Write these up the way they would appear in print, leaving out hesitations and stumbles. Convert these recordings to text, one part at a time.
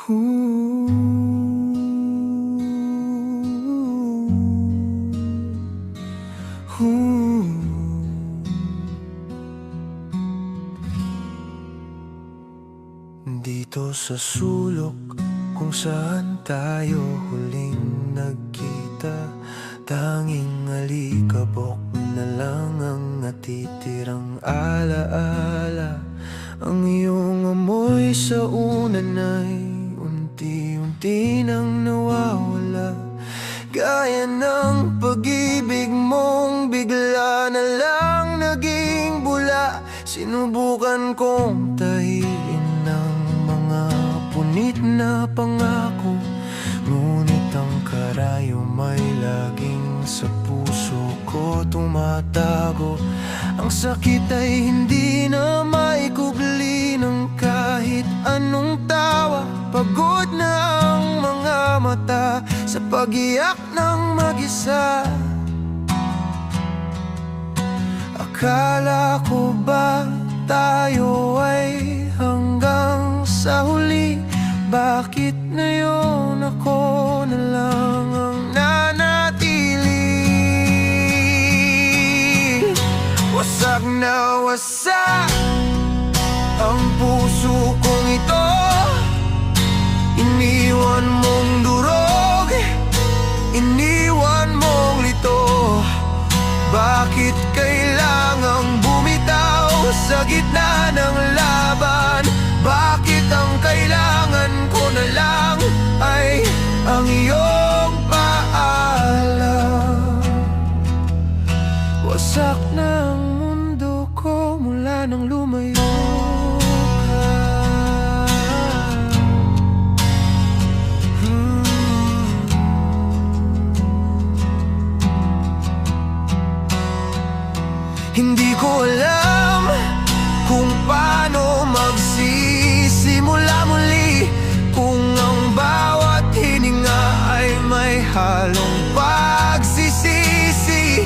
Dito sa sulok kung saan tayo huling nagkita, tanging alikabok na lang ang natitirang alaala. Ang iyong amoy sa unan ay unti-unti nang nawawala, gaya ng pag-ibig mong bigla na lang naging bula. Sinubukan kong tahiin ng mga punit na pangako, ngunit ang karayom ay laging sa puso ko tumatago. Ang sakit ay hindi na maikubli ng kahit anong tawa. Pagod na ang mga mata sa pag-iyak ng mag-isa. Akala ko ba tayo ay hanggang sa huli? Bakit ngayon ako na lang ang nanatili? Wasak na wasak ang puso kong ito, iniwan mong durog, iniwan mong lito. Bakit kailangang bumitaw sa gitna ng laban? Bakit ang kailangan ko na lang ay ang iyong paalam? Wasak na ang mundo ko mula nang lumayo ka. Hindi ko alam kung paano magsisimula muli, kung ang bawat hininga ay may halong pagsisisi.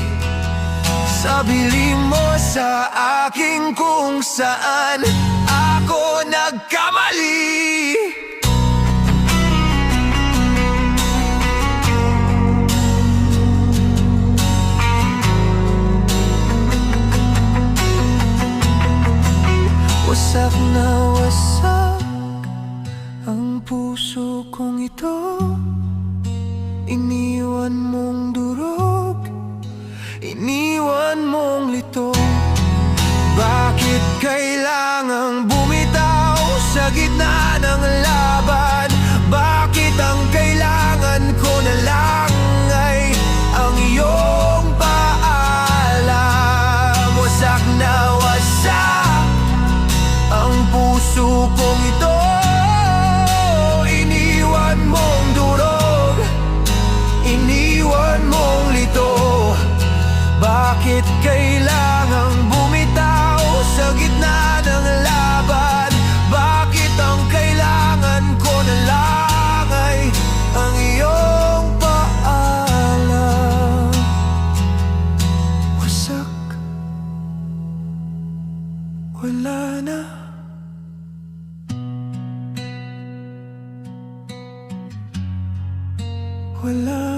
Sabili mo sa akin kung saan ako nagkamali. Wasak na wasak ang puso kong ito, iniwan mong durog, iniwan mong lito. Bakit kailangang bumitaw sa gitna ng laban? Bakit ang kailangan ko na lang ay ang iyong paalam? Wasak na wasak ang puso kong ito, iniwan mong durog, iniwan mong lito. Bakit kailangang bumitaw sa gitna ng laban? Bakit ang kailangan ko na lang ay ang iyong paalam? Wasak, wala na. Wala